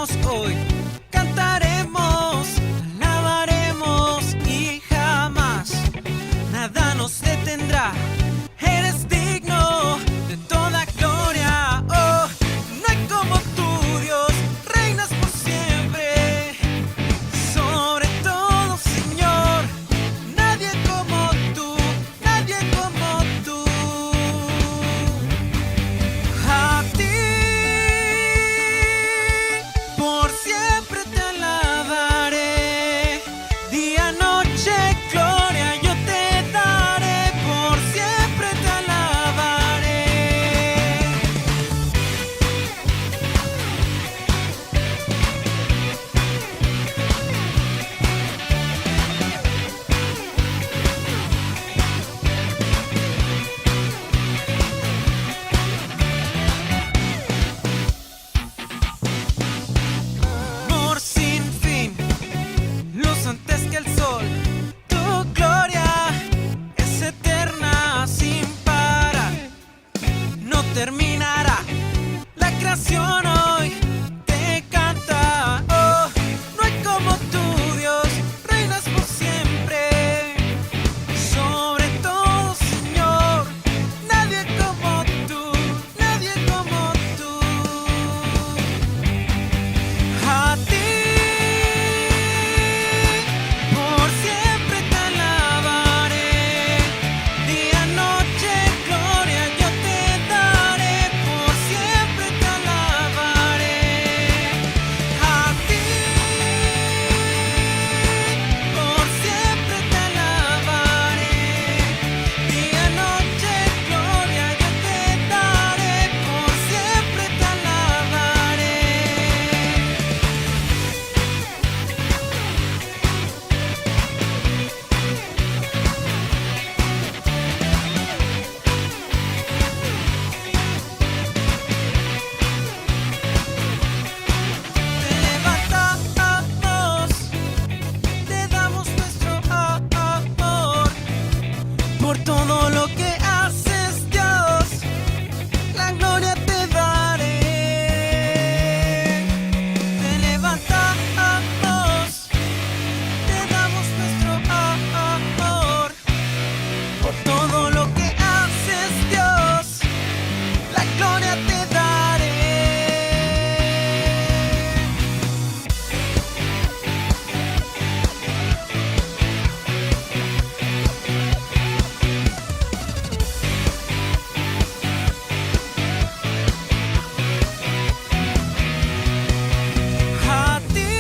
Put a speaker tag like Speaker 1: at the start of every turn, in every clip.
Speaker 1: cantaremos hoy, cantaremos, alabaremos y jamás nada nos detendrá. Eres digno de toda gloria, oh, no hay como tú, Dios, reinas por siempre. Sobre todo, Señor, nadie como tú, nadie como tú. A ti por siempre te alabaré, día, noche, gloria yo te daré, por siempre te alabaré. Amor sin fin, luz antes que el sol, tu gloria es eterna sin parar, no terminará. La creación hoy te canta, oh, no hay como tú, Dios, reinas por siempre. Sobre todo, Señor, nadie como tú, nadie como tú. A ti por siempre te alabaré, día, noche, gloria yo te daré, por siempre te alabaré. A ti por siempre te alabaré, día, noche, gloria yo te daré, por siempre te alabaré. Te levantamos, te damos nuestro amor por todo lo que haces, Dios, la gloria te daré. Te levantamos, te damos nuestro amor por todo lo que haces, Dios, la gloria te daré. A ti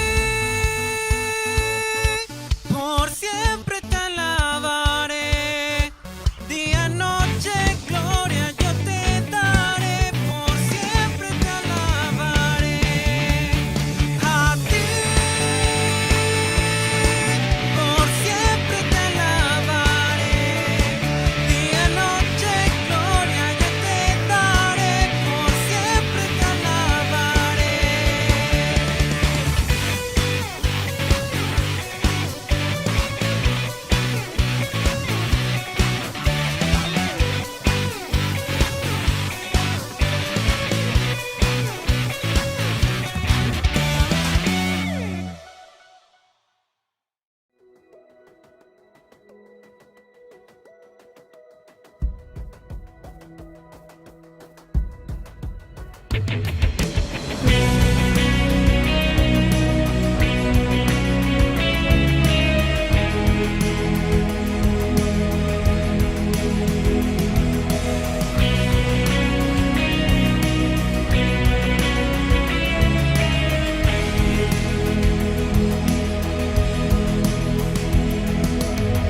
Speaker 1: por siempre te alabaré, día, noche, gloria yo te daré, por siempre te alabaré. A ti por siempre te alabaré, día, noche, gloria yo te daré, por siempre te alabaré.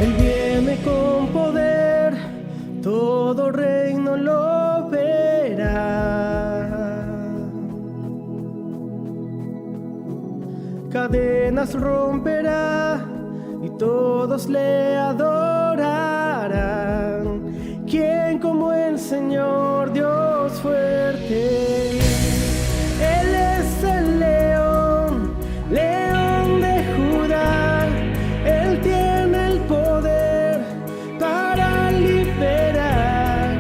Speaker 2: Él viene con poder, todo reino lo verá. Cadenas romperá y todos le adorarán. ¿Quién como el Señor, Dios fuerte? Él es el león, león de Judá. Él tiene el poder para liberar.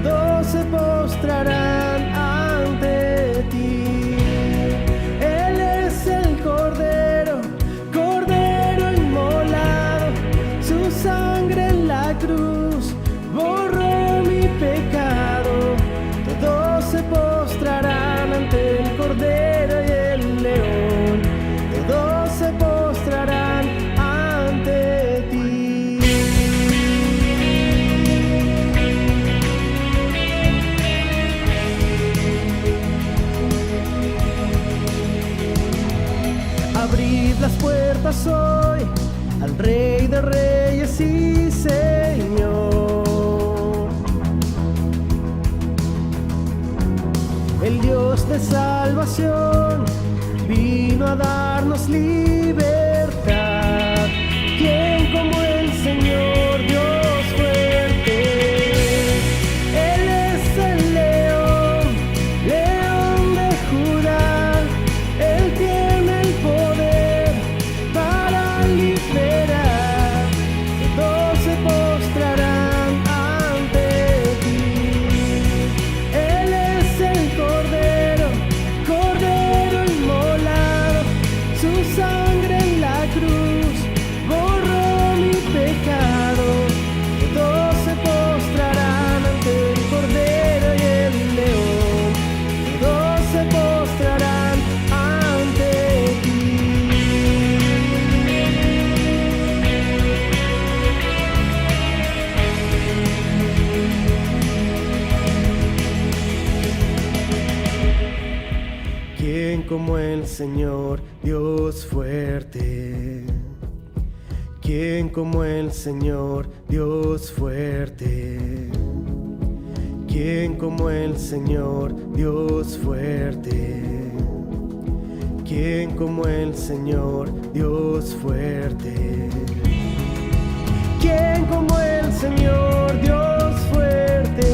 Speaker 2: Todos se postrarán ante ti. Él Abrid las puertas hoy al Rey de Reyes y Señor. El Dios de salvación vino a darnos libertad. ¿Quién como el Señor Dios fuerte? Él es el león, león de Judá. Él tiene el poder para liberar. Todos se postrarán ante ti. Él es el Cordero, Cordero inmolado. Su sangre en la cruz borró mi pecado. Todos se postrarán ante el Cordero y el León. Todos se postrarán ante ti. ¿Quién como el Señor Dios fuerte? ¿Quién como el Señor Dios fuerte? ¿Quién como el Señor Dios fuerte? ¿Quién como el Señor Dios fuerte? ¿Quién como el Señor Dios fuerte?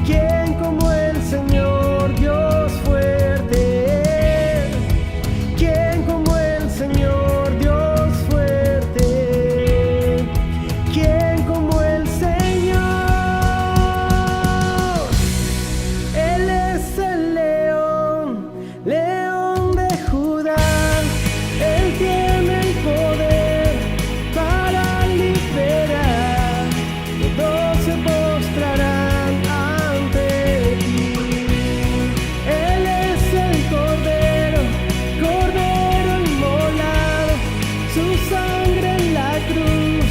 Speaker 2: ¿Quién como el Señor Dios fuerte? ¿Quién como el Señor Dios fuerte? ¿Quién como el Señor? Él es el león, león de Judá. Él tiene el poder para liberar. Todos se postrarán ante ti. Él es el Cordero, Cordero inmolado. Su sangre en la cruz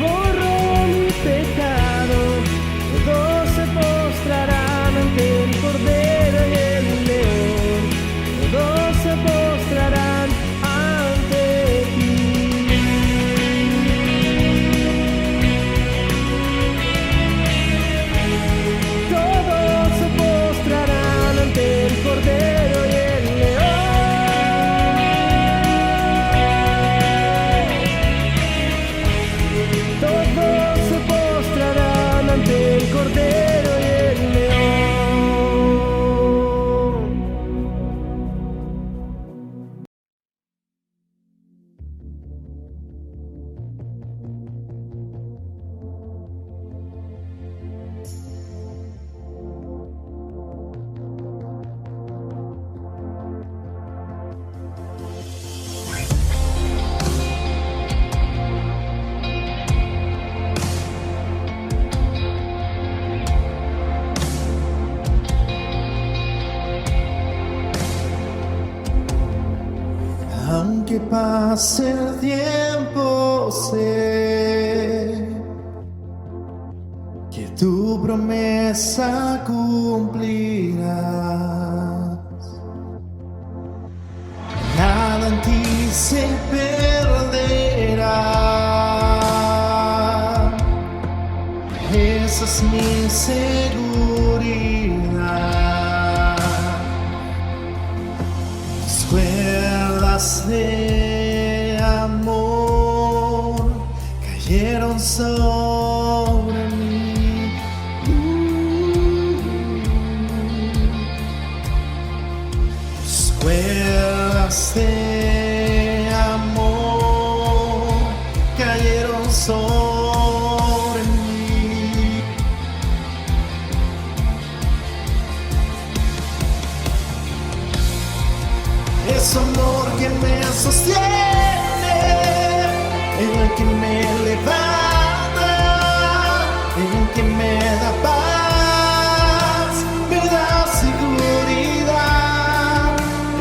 Speaker 2: borró mi pecado. Todos se postrarán ante el Cordero y el León. Todos se postrarán ante ti. Todos se postrarán ante el Cordero y el León. Todos se postrarán ante el Cordero y el León.
Speaker 3: Aunque pase el tiempo, sé que tu promesa cumplirás. Nada en ti se perderá. Esa es mi seguridad. Tus cuerdas de amor cayeron sobre mí. Tus cuerdas de amor cayeron sobre mí. Es amor que me sostiene, el que me levanta, el que me da paz, me da seguridad.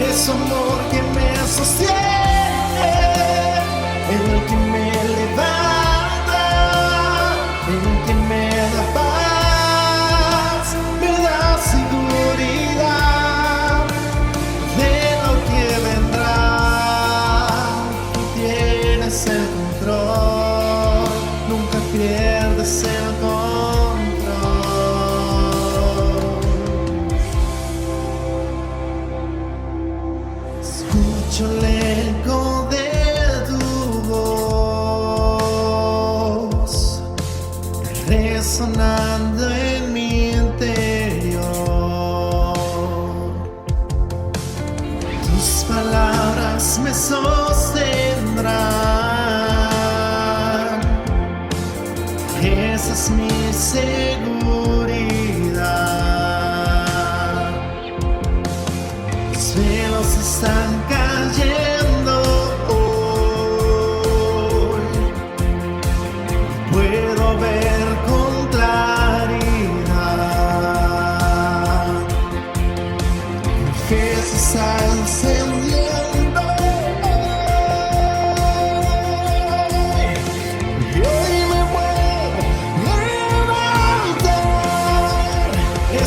Speaker 3: Es amor que me sostiene, el que me levanta, el que me da paz, me da seguridad de lo que vendrá.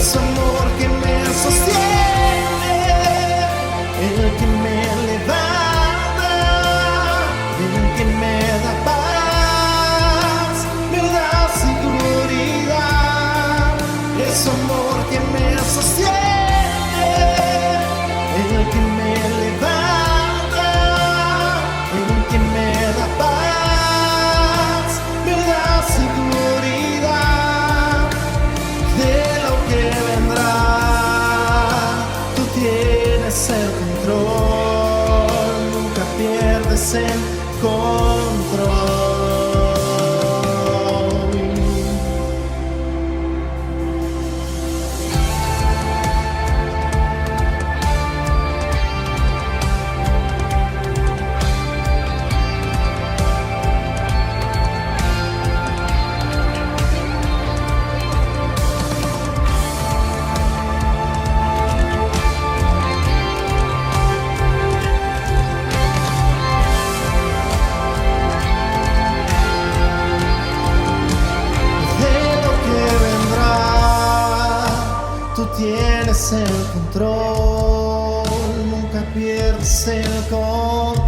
Speaker 3: es su amor que me sostiene, el que me levanta, el que me da paz, me da seguridad. Es su amor que me sostiene, el que me levanta, el que me da paz, me da seguridad de lo que vendrá. Tú tienes el control, nunca pierdes el control. Tienes el control, nunca pierdes el control.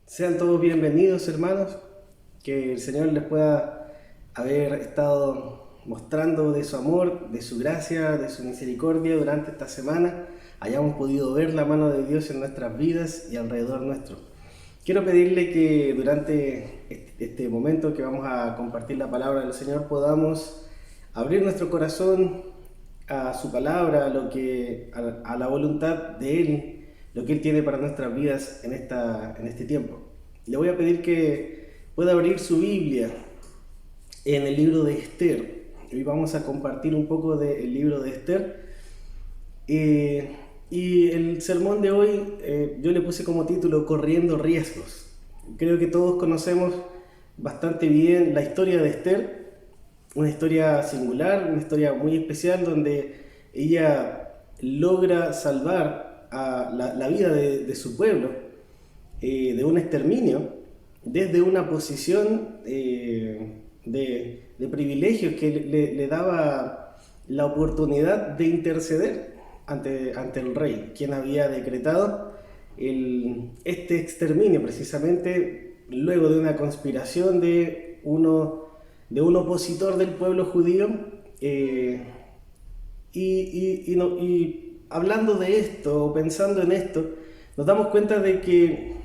Speaker 2: Sean todos bienvenidos, hermanos, que el Señor les pueda haber estado mostrando de su amor, de su gracia, de su misericordia durante esta semana, hayamos podido ver la mano de Dios en nuestras vidas y alrededor nuestro. Quiero pedirle que durante este momento que vamos a compartir la palabra del Señor podamos abrir nuestro corazón a su palabra, a la voluntad de Él, lo que Él tiene para nuestras vidas en este tiempo. Le voy a pedir que pueda abrir su Biblia en el libro de Esther. Hoy vamos a compartir un poco del libro de Esther. Y el sermón de hoy yo le puse como título Corriendo riesgos. Creo que todos conocemos bastante bien la historia de Esther, una historia singular, una historia muy especial donde ella logra salvar a la vida de su pueblo de un exterminio desde una posición de privilegios que le daba la oportunidad de interceder ante el rey, quien había decretado este exterminio precisamente luego de una conspiración de un opositor del pueblo judío. Y hablando de esto, o pensando en esto, nos damos cuenta de que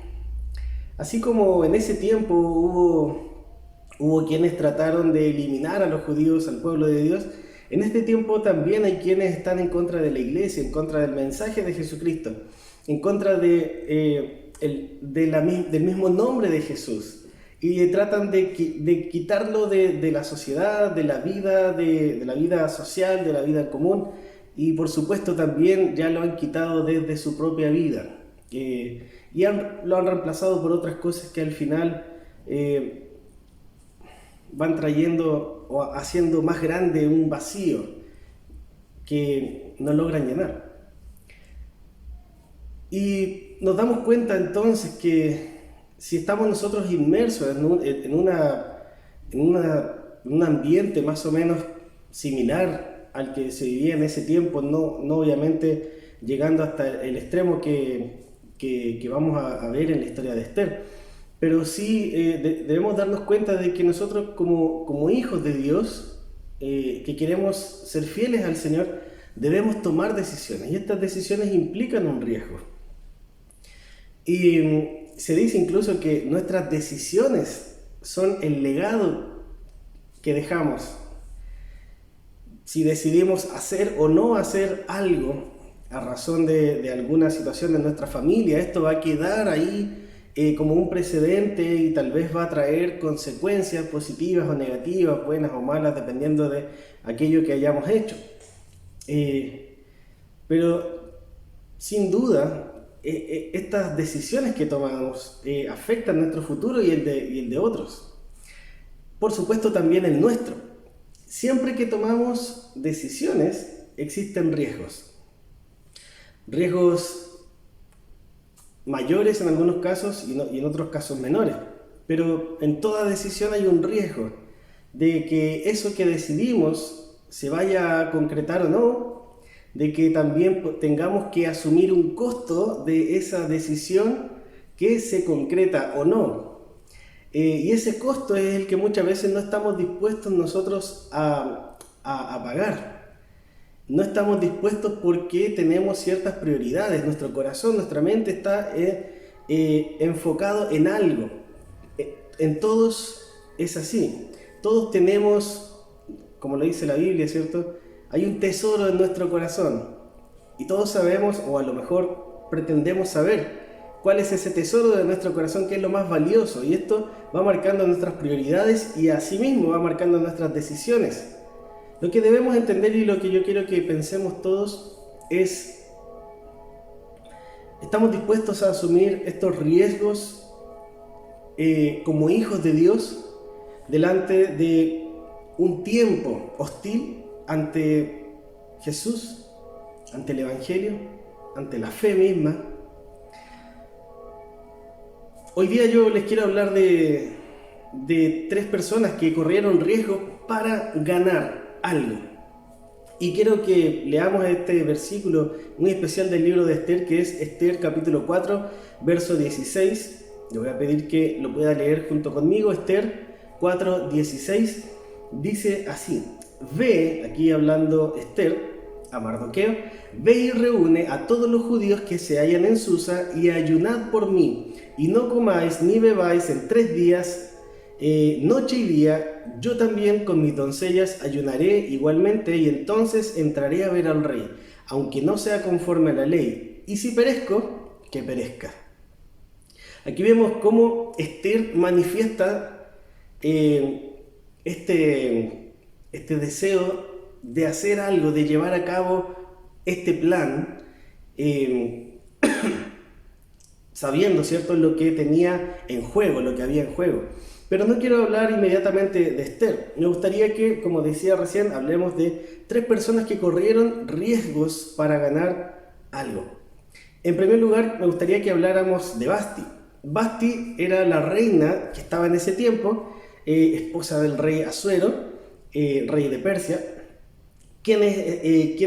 Speaker 2: así como en ese tiempo hubo quienes trataron de eliminar a los judíos, al pueblo de Dios, en este tiempo también hay quienes están en contra de la iglesia, en contra del mensaje de Jesucristo, en contra del mismo nombre de Jesús, y tratan de quitarlo de la sociedad, de la vida social, de la vida común. Y por supuesto también ya lo han quitado desde su propia vida y lo han reemplazado por otras cosas que al final van trayendo o haciendo más grande un vacío que no logran llenar. Y nos damos cuenta entonces que si estamos nosotros inmersos en un ambiente más o menos similar al que se vivía en ese tiempo, no obviamente llegando hasta el extremo que vamos a ver en la historia de Esther, pero sí debemos darnos cuenta de que nosotros como hijos de Dios, que queremos ser fieles al Señor, debemos tomar decisiones, y estas decisiones implican un riesgo. Y se dice incluso que nuestras decisiones son el legado que dejamos. si decidimos hacer o no hacer algo a razón de alguna situación en nuestra familia, esto va a quedar ahí como un precedente y tal vez va a traer consecuencias positivas o negativas, buenas o malas, dependiendo de aquello que hayamos hecho. Pero sin duda, estas decisiones que tomamos afectan nuestro futuro y el de otros. Por supuesto también el nuestro. Siempre que tomamos decisiones existen riesgos. Riesgos mayores en algunos casos y en otros casos menores. Pero en toda decisión hay un riesgo de que eso que decidimos se vaya a concretar o no, de que también tengamos que asumir un costo de esa decisión que se concreta o no. Y ese costo es el que muchas veces no estamos dispuestos nosotros a pagar. No estamos dispuestos porque tenemos ciertas prioridades. Nuestro corazón, nuestra mente está enfocado en algo. En todos es así. Todos tenemos, como lo dice la Biblia, ¿cierto? Hay un tesoro en nuestro corazón. Y todos sabemos, o a lo mejor pretendemos saber, cuál es ese tesoro de nuestro corazón que es lo más valioso, y esto va marcando nuestras prioridades y asimismo va marcando nuestras decisiones. Lo que debemos entender y lo que yo quiero que pensemos todos es: ¿estamos dispuestos a asumir estos riesgos como hijos de Dios delante de un tiempo hostil ante Jesús, ante el Evangelio, ante la fe misma? Hoy día yo les quiero hablar de tres personas que corrieron riesgos para ganar algo. Y quiero que leamos este versículo muy especial del libro de Esther, que es Esther capítulo 4, verso 16. Le voy a pedir que lo pueda leer junto conmigo. Esther 4, 16 dice así: Ve, aquí hablando Esther a Mardoqueo, ve y reúne a todos los judíos que se hallan en Susa y ayunad por mí, y no comáis ni bebáis en 3 días, noche y día. Yo también con mis doncellas ayunaré igualmente, y entonces entraré a ver al rey, aunque no sea conforme a la ley, y si perezco, que perezca. Aquí vemos cómo Esther manifiesta este deseo de hacer algo, de llevar a cabo este plan, sabiendo, ¿cierto?, lo que tenía en juego, lo que había en juego. Pero no quiero hablar inmediatamente de Esther. Me gustaría que, como decía recién, hablemos de 3 personas que corrieron riesgos para ganar algo. En primer lugar, me gustaría que habláramos de Vasti. Vasti era la reina que estaba en ese tiempo, esposa del rey Asuero, rey de Persia. ¿Quién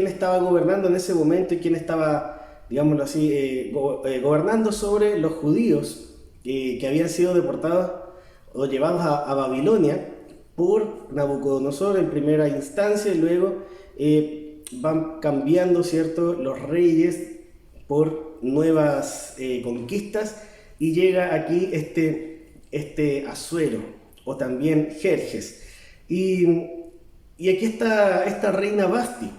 Speaker 2: estaba gobernando en ese momento y quién estaba, digámoslo así, gobernando sobre los judíos que habían sido deportados o llevados a Babilonia por Nabucodonosor en primera instancia, y luego van cambiando, ¿cierto?, los reyes por nuevas conquistas, y llega aquí este Asuero, o también Jerjes. Y aquí está esta reina Vasti,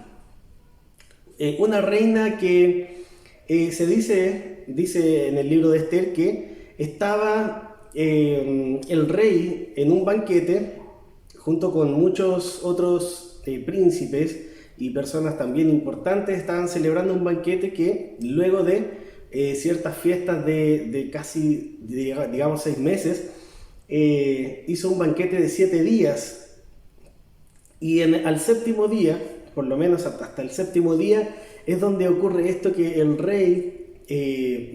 Speaker 2: una reina que se dice en el libro de Esther que estaba el rey en un banquete junto con muchos otros príncipes y personas también importantes. Estaban celebrando un banquete que luego de ciertas fiestas de casi, digamos, 6 meses, hizo un banquete de 7 días. Y al séptimo día, por lo menos hasta el séptimo día, es donde ocurre esto, que el rey,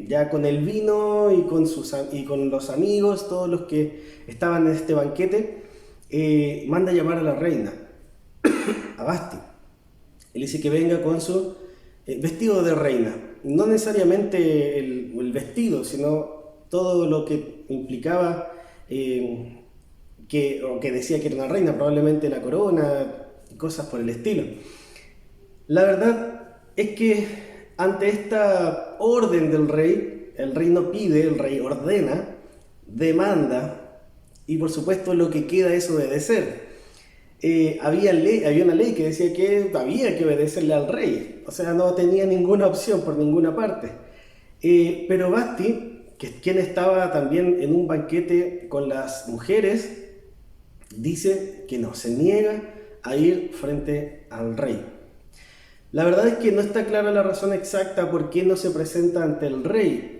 Speaker 2: ya con el vino y con los amigos, todos los que estaban en este banquete, manda a llamar a la reina, a Vasti. Él dice que venga con su vestido de reina. No necesariamente el vestido, sino todo lo que implicaba... que decía que era una reina, probablemente la corona, cosas por el estilo. La verdad es que ante esta orden del rey, el rey no pide, el rey ordena, demanda, y por supuesto lo que queda es obedecer. había una ley que decía que había que obedecerle al rey, o sea, no tenía ninguna opción por ninguna parte. Pero Basti, quien estaba también en un banquete con las mujeres, dice que no, se niega a ir frente al rey. La verdad es que no está clara la razón exacta por qué no se presenta ante el rey.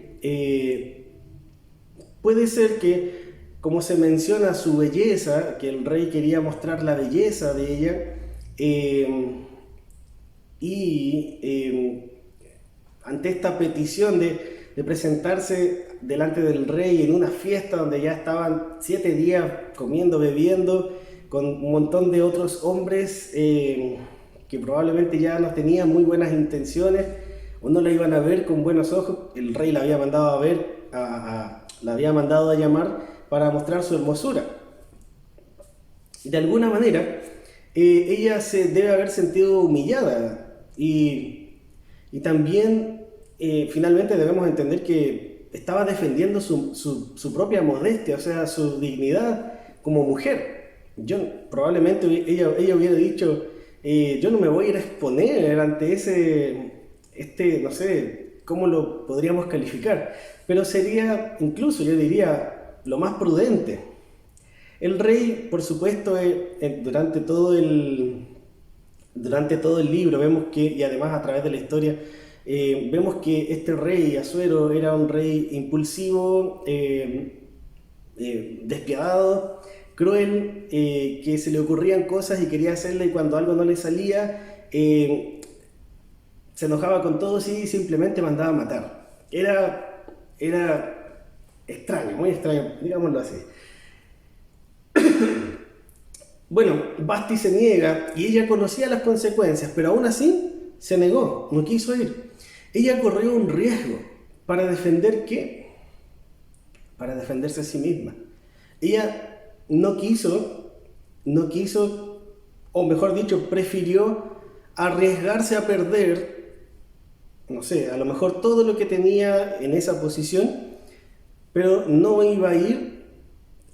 Speaker 2: Puede ser que, como se menciona su belleza, que el rey quería mostrar la belleza de ella, ante esta petición de presentarse delante del rey en una fiesta donde ya estaban 7 días comiendo, bebiendo, con un montón de otros hombres que probablemente ya no tenían muy buenas intenciones o no la iban a ver con buenos ojos, el rey la había mandado a ver, la había mandado a llamar para mostrar su hermosura. De alguna manera, ella se debe haber sentido humillada y también finalmente debemos entender que estaba defendiendo su propia modestia, o sea, su dignidad como mujer. Probablemente ella hubiera dicho, yo no me voy a ir a exponer ante no sé, ¿cómo lo podríamos calificar? Pero sería, incluso yo diría, lo más prudente. El rey, por supuesto, durante todo el libro vemos que, y además a través de la historia, vemos que este rey Asuero era un rey impulsivo, despiadado, cruel, que se le ocurrían cosas y quería hacerle, y cuando algo no le salía, se enojaba con todos y simplemente mandaba a matar. Era extraño, muy extraño, digámoslo así. Bueno, Basti se niega y ella conocía las consecuencias, pero aún así se negó, no quiso ir. Ella corrió un riesgo para defender ¿qué? Para defenderse a sí misma. Ella no quiso, o mejor dicho, prefirió arriesgarse a perder, no sé, a lo mejor todo lo que tenía en esa posición, pero no iba a ir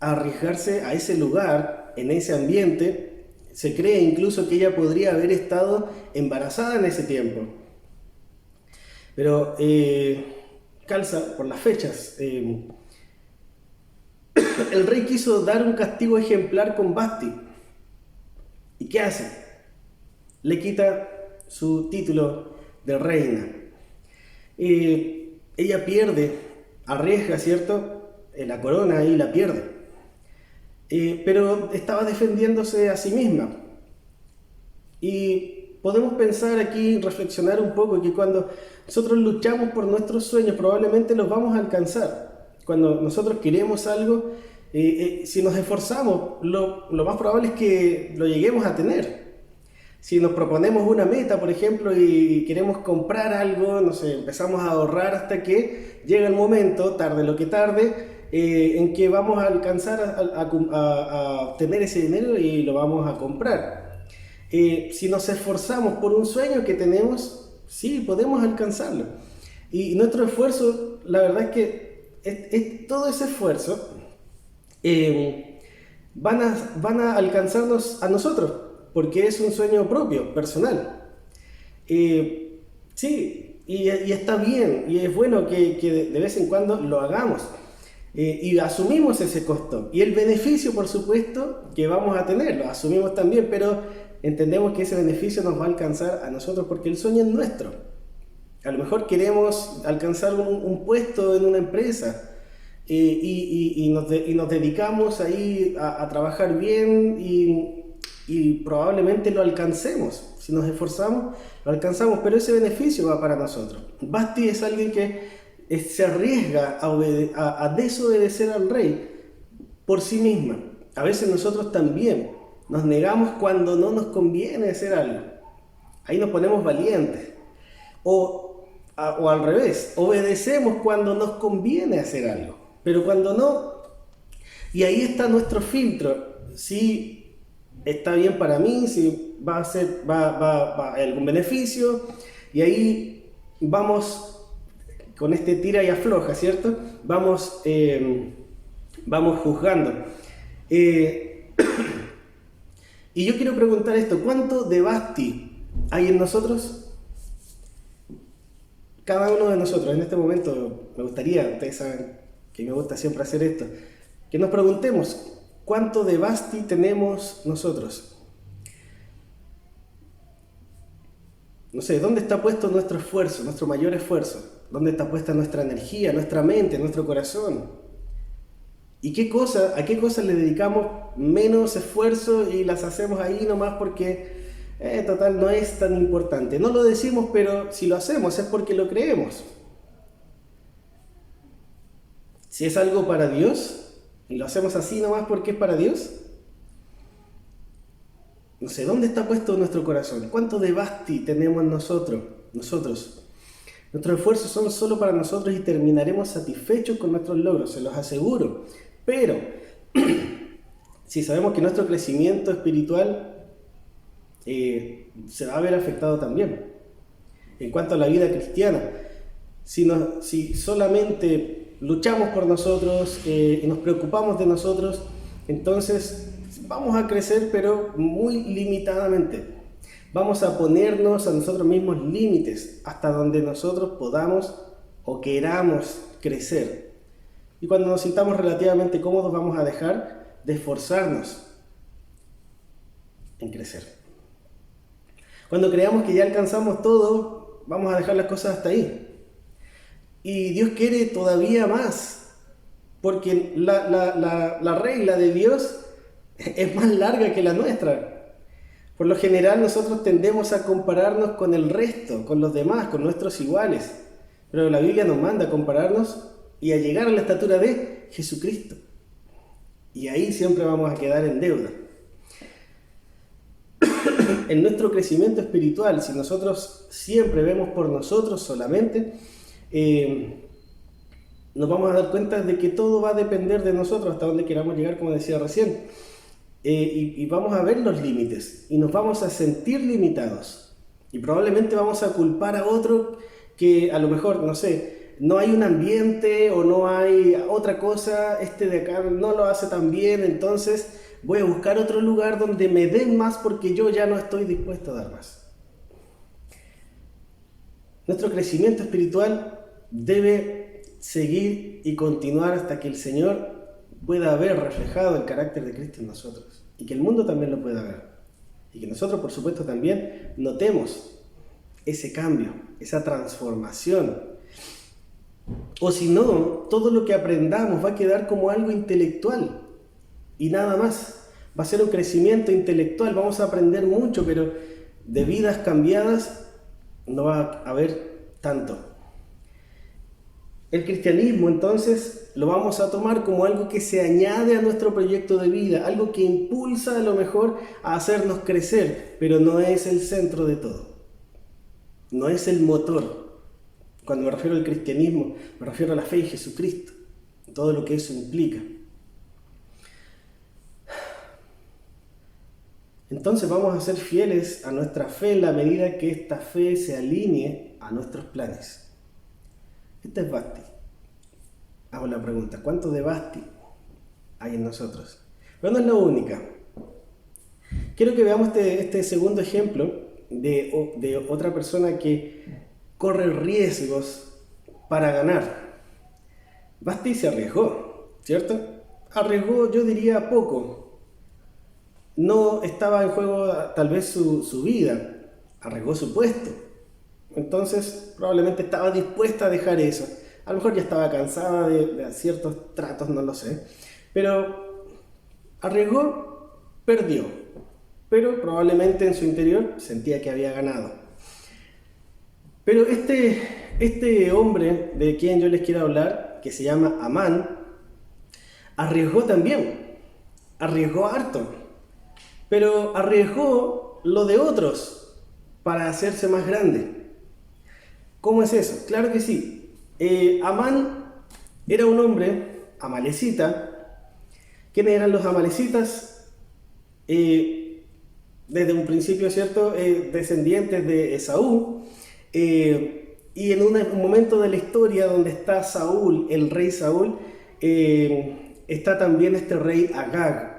Speaker 2: a arriesgarse a ese lugar, en ese ambiente. Se cree incluso que ella podría haber estado embarazada en ese tiempo. Pero calza por las fechas. El rey quiso dar un castigo ejemplar con Basti. ¿Y qué hace? Le quita su título de reina. Ella pierde, arriesga, ¿cierto? La corona ahí la pierde. Pero estaba defendiéndose a sí misma. Y podemos pensar aquí, reflexionar un poco, que cuando nosotros luchamos por nuestros sueños, probablemente los vamos a alcanzar. Cuando nosotros queremos algo, si nos esforzamos, lo más probable es que lo lleguemos a tener. Si nos proponemos una meta, por ejemplo, y queremos comprar algo, no sé, empezamos a ahorrar hasta que llega el momento, tarde lo que tarde, en que vamos a alcanzar a tener ese dinero y lo vamos a comprar. Si nos esforzamos por un sueño que tenemos, sí, podemos alcanzarlo. Y nuestro esfuerzo, la verdad es que todo ese esfuerzo van a alcanzarnos a nosotros, porque es un sueño propio, personal. Sí, y está bien, y es bueno que de vez en cuando lo hagamos. Y asumimos ese costo. Y el beneficio, por supuesto, que vamos a tener, lo asumimos también, pero entendemos que ese beneficio nos va a alcanzar a nosotros porque el sueño es nuestro. A lo mejor queremos alcanzar un puesto en una empresa y nos dedicamos ahí a trabajar bien y probablemente lo alcancemos. Si nos esforzamos, lo alcanzamos, pero ese beneficio va para nosotros. Basti es alguien que se arriesga a desobedecer al rey por sí misma. A veces nosotros también nos negamos cuando no nos conviene hacer algo. Ahí nos ponemos valientes. O al revés, obedecemos cuando nos conviene hacer algo, pero cuando no, y ahí está nuestro filtro. Si está bien para mí, si va a algún beneficio, y ahí vamos con este tira y afloja, ¿cierto? Vamos Y yo quiero preguntar esto, ¿cuánto de Basti hay en nosotros? Cada uno de nosotros, en este momento, me gustaría, ustedes saben que me gusta siempre hacer esto, que nos preguntemos, ¿cuánto de Basti tenemos nosotros? No sé, ¿dónde está puesto nuestro esfuerzo, nuestro mayor esfuerzo? ¿Dónde está puesta nuestra energía, nuestra mente, nuestro corazón? ¿Y a qué cosas le dedicamos menos esfuerzo y las hacemos ahí nomás porque, total, no es tan importante? No lo decimos, pero si lo hacemos es porque lo creemos. Si es algo para Dios y lo hacemos así nomás porque es para Dios, no sé, ¿dónde está puesto nuestro corazón? ¿Cuánto de Basti tenemos nosotros? Nuestros esfuerzos son solo para nosotros y terminaremos satisfechos con nuestros logros, se los aseguro. Pero, si sabemos que nuestro crecimiento espiritual se va a ver afectado también. En cuanto a la vida cristiana, si solamente luchamos por nosotros y nos preocupamos de nosotros, entonces vamos a crecer, pero muy limitadamente. Vamos a ponernos a nosotros mismos límites hasta donde nosotros podamos o queramos crecer. Y cuando nos sintamos relativamente cómodos, vamos a dejar de esforzarnos en crecer. Cuando creamos que ya alcanzamos todo, vamos a dejar las cosas hasta ahí. Y Dios quiere todavía más, porque la regla de Dios es más larga que la nuestra. Por lo general nosotros tendemos a compararnos con el resto, con los demás, con nuestros iguales. Pero la Biblia nos manda a compararnos y a llegar a la estatura de Jesucristo. Y ahí siempre vamos a quedar en deuda. En nuestro crecimiento espiritual, si nosotros siempre vemos por nosotros solamente, nos vamos a dar cuenta de que todo va a depender de nosotros hasta donde queramos llegar, como decía recién. Y vamos a ver los límites y nos vamos a sentir limitados. Y probablemente vamos a culpar a otro que a lo mejor, no sé, no hay un ambiente o no hay otra cosa, este de acá no lo hace tan bien, entonces voy a buscar otro lugar donde me den más porque yo ya no estoy dispuesto a dar más. Nuestro crecimiento espiritual debe seguir y continuar hasta que el Señor pueda haber reflejado el carácter de Cristo en nosotros y que el mundo también lo pueda ver y que nosotros, por supuesto, también notemos ese cambio, esa transformación. O si no, todo lo que aprendamos va a quedar como algo intelectual y nada más. Va a ser un crecimiento intelectual, vamos a aprender mucho, pero de vidas cambiadas no va a haber tanto. El cristianismo, entonces, lo vamos a tomar como algo que se añade a nuestro proyecto de vida, algo que impulsa a lo mejor a hacernos crecer, pero no es el centro de todo. No es el motor. Cuando me refiero al cristianismo, me refiero a la fe en Jesucristo, todo lo que eso implica. Entonces vamos a ser fieles a nuestra fe en la medida que esta fe se alinee a nuestros planes. Este es Basti. Hago la pregunta, ¿cuánto de Basti hay en nosotros? Pero no es la única. Quiero que veamos este segundo ejemplo de otra persona que corre riesgos para ganar. Basti se arriesgó, ¿cierto? Arriesgó, yo diría, poco. No estaba en juego tal vez su vida, arriesgó su puesto. Entonces probablemente estaba dispuesta a dejar eso. A lo mejor ya estaba cansada de ciertos tratos, no lo sé. Pero arriesgó, perdió. Pero probablemente en su interior sentía que había ganado. Pero este hombre de quien yo les quiero hablar, que se llama Amán, arriesgó también. Arriesgó harto. Pero arriesgó lo de otros para hacerse más grande. ¿Cómo es eso? Claro que sí. Amán era un hombre amalecita. ¿Quiénes eran los amalecitas? Desde un principio, ¿cierto? Descendientes de Esaú. Y en un momento de la historia donde está Saúl, el rey Saúl, está también este rey Agag.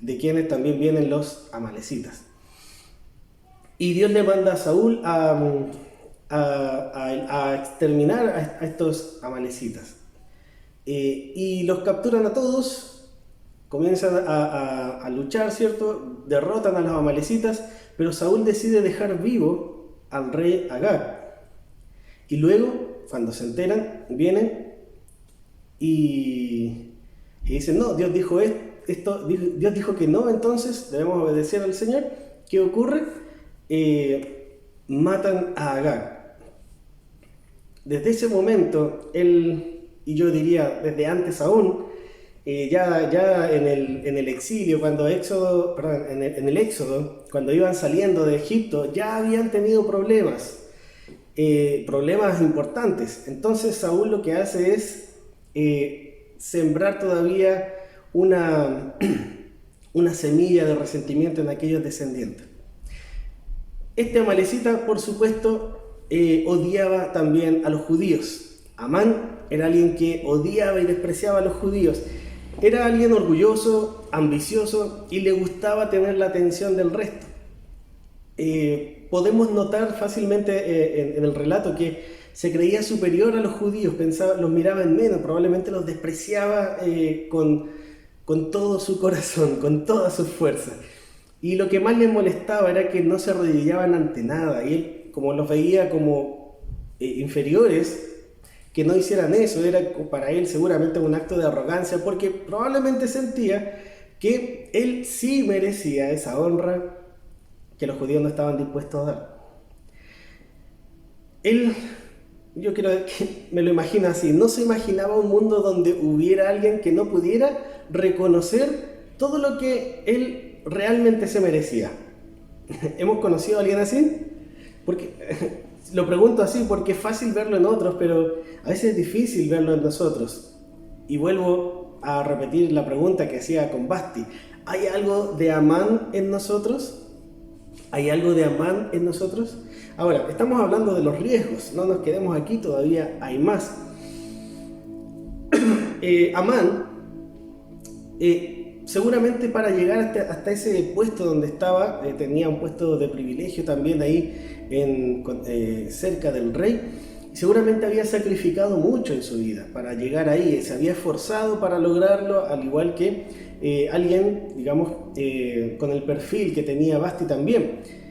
Speaker 2: de quienes también vienen los amalecitas. Y Dios le manda a Saúl a exterminar a estos amalecitas. Y los capturan a todos, comienzan a luchar, ¿cierto? Derrotan a los amalecitas, pero Saúl decide dejar vivo al rey Agag. Y luego, cuando se enteran, vienen y dicen, no, Dios dijo esto, Dios dijo que no, entonces debemos obedecer al Señor. ¿Qué ocurre? Matan a Agag. Desde ese momento, y yo diría desde antes aún, ya en el exilio, en el éxodo, cuando iban saliendo de Egipto, ya habían tenido problemas importantes. Entonces Saúl lo que hace es sembrar todavía una semilla de resentimiento en aquellos descendientes. Este amalecita, por supuesto, odiaba también a los judíos. Amán era alguien que odiaba y despreciaba a los judíos. Era alguien orgulloso, ambicioso y le gustaba tener la atención del resto. Podemos notar fácilmente en el relato que se creía superior a los judíos, los miraba en menos, probablemente los despreciaba con todo su corazón, con toda su fuerza. Y lo que más le molestaba era que no se arrodillaban ante nada, y él, como los veía como inferiores, que no hicieran eso, era para él seguramente un acto de arrogancia, porque probablemente sentía que él sí merecía esa honra que los judíos no estaban dispuestos a dar. Yo creo que me lo imagino así, no se imaginaba un mundo donde hubiera alguien que no pudiera reconocer todo lo que él realmente se merecía. ¿Hemos conocido a alguien así? Porque lo pregunto así porque es fácil verlo en otros, pero a veces es difícil verlo en nosotros. Y vuelvo a repetir la pregunta que hacía con Basti. ¿Hay algo de Amán en nosotros? ¿Hay algo de Amán en nosotros? Ahora, estamos hablando de los riesgos, no nos quedemos aquí, todavía hay más. Amán, seguramente para llegar hasta ese puesto donde estaba, tenía un puesto de privilegio también ahí cerca del rey, y seguramente había sacrificado mucho en su vida para llegar ahí, se había esforzado para lograrlo, al igual que alguien, digamos, con el perfil que tenía Basti también.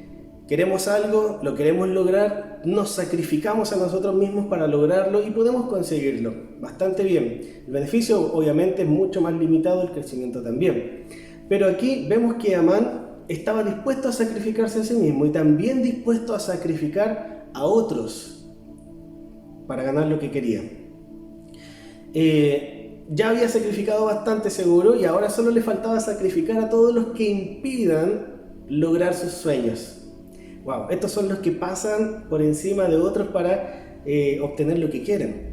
Speaker 2: Queremos algo, lo queremos lograr, nos sacrificamos a nosotros mismos para lograrlo y podemos conseguirlo bastante bien. El beneficio obviamente es mucho más limitado, el crecimiento también. Pero aquí vemos que Amán estaba dispuesto a sacrificarse a sí mismo y también dispuesto a sacrificar a otros para ganar lo que quería. Ya había sacrificado bastante seguro y ahora solo le faltaba sacrificar a todos los que impidan lograr sus sueños. Wow, estos son los que pasan por encima de otros para obtener lo que quieren.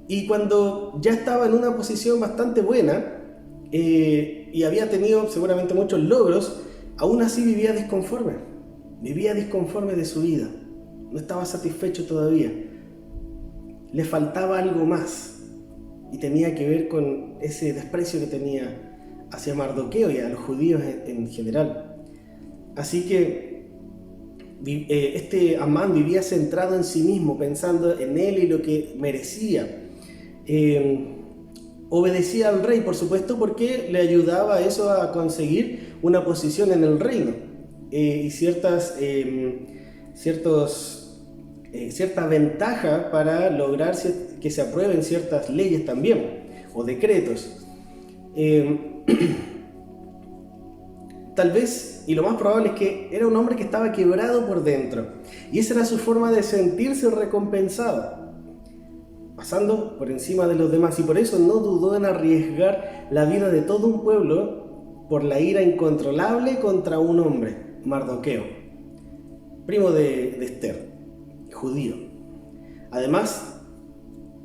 Speaker 2: Y cuando ya estaba en una posición bastante buena y había tenido seguramente muchos logros, aún así vivía disconforme de su vida, no estaba satisfecho todavía, le faltaba algo más y tenía que ver con ese desprecio que tenía hacia Mardoqueo y a los judíos en general. Así que este Amán vivía centrado en sí mismo, pensando en él y lo que merecía. Obedecía al rey, por supuesto, porque le ayudaba eso a conseguir una posición en el reino y cierta ventaja para lograr que se aprueben ciertas leyes también, o decretos. Tal vez, y lo más probable es que era un hombre que estaba quebrado por dentro, y esa era su forma de sentirse recompensado, pasando por encima de los demás, y por eso no dudó en arriesgar la vida de todo un pueblo por la ira incontrolable contra un hombre, Mardoqueo, primo de Esther, judío, además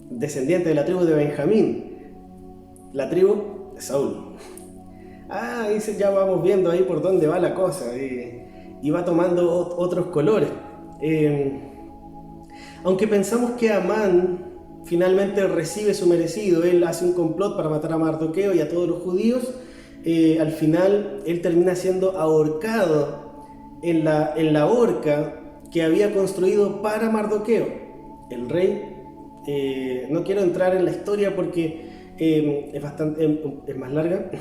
Speaker 2: descendiente de la tribu de Benjamín, la tribu de Saúl. Dice, ya vamos viendo ahí por dónde va la cosa, y va tomando otros colores. Aunque pensamos que Amán finalmente recibe su merecido. Él hace un complot para matar a Mardoqueo y a todos los judíos. Al final él termina siendo ahorcado en la horca que había construido para Mardoqueo. El rey, no quiero entrar en la historia porque es más larga,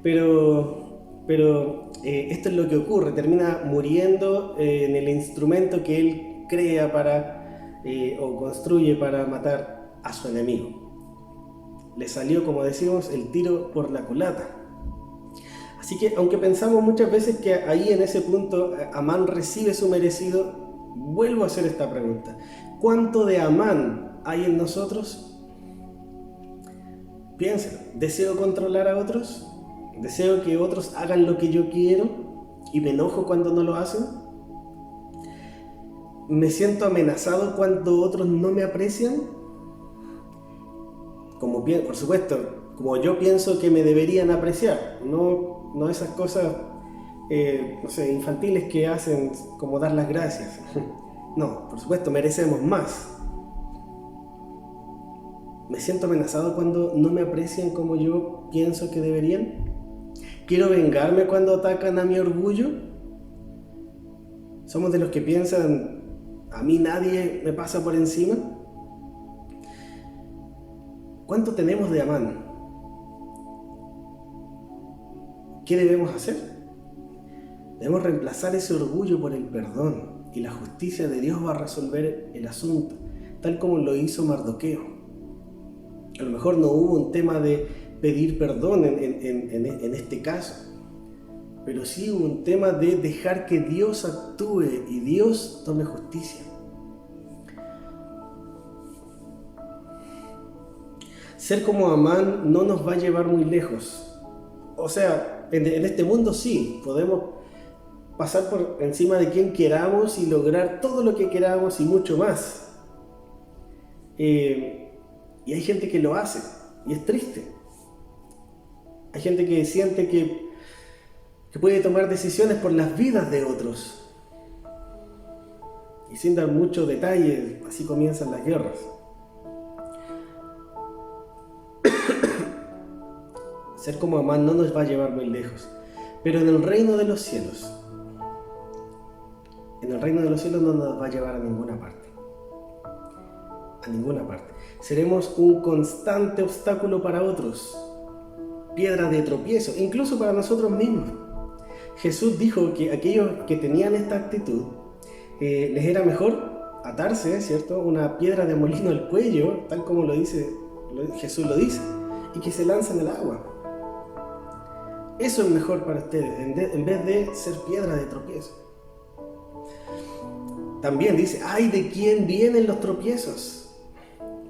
Speaker 2: pero esto es lo que ocurre. Termina muriendo en el instrumento que él crea o construye para matar a su enemigo. Le salió, como decimos, el tiro por la culata. Así que, aunque pensamos muchas veces que ahí en ese punto Amán recibe su merecido, vuelvo a hacer esta pregunta: ¿cuánto de Amán hay en nosotros? Piénselo. ¿Deseo controlar a otros? ¿Deseo que otros hagan lo que yo quiero y me enojo cuando no lo hacen? ¿Me siento amenazado cuando otros no me aprecian? Por supuesto, como yo pienso que me deberían apreciar, no esas cosas infantiles que hacen como dar las gracias. No, por supuesto, merecemos más. ¿Me siento amenazado cuando no me aprecian como yo pienso que deberían? ¿Quiero vengarme cuando atacan a mi orgullo? ¿Somos de los que piensan, a mí nadie me pasa por encima? ¿Cuánto tenemos de Amán? ¿Qué debemos hacer? Debemos reemplazar ese orgullo por el perdón, y la justicia de Dios va a resolver el asunto, tal como lo hizo Mardoqueo. A lo mejor no hubo un tema de pedir perdón en este caso, pero sí hubo un tema de dejar que Dios actúe y Dios tome justicia. Ser como Amán no nos va a llevar muy lejos. O sea, en este mundo sí, podemos pasar por encima de quien queramos y lograr todo lo que queramos y mucho más. Y hay gente que lo hace, y es triste. Hay gente que siente que puede tomar decisiones por las vidas de otros. Y sin dar muchos detalles, así comienzan las guerras. Ser como Amán no nos va a llevar muy lejos. Pero en el reino de los cielos, no nos va a llevar a ninguna parte. A ninguna parte. Seremos un constante obstáculo para otros, piedra de tropiezo, incluso para nosotros mismos. Jesús dijo que aquellos que tenían esta actitud, les era mejor atarse, ¿cierto?, una piedra de molino al cuello, tal como Jesús lo dice, y que se lancen al agua. Eso es mejor para ustedes, en vez de ser piedra de tropiezo. También dice, ¡ay de quién vienen los tropiezos!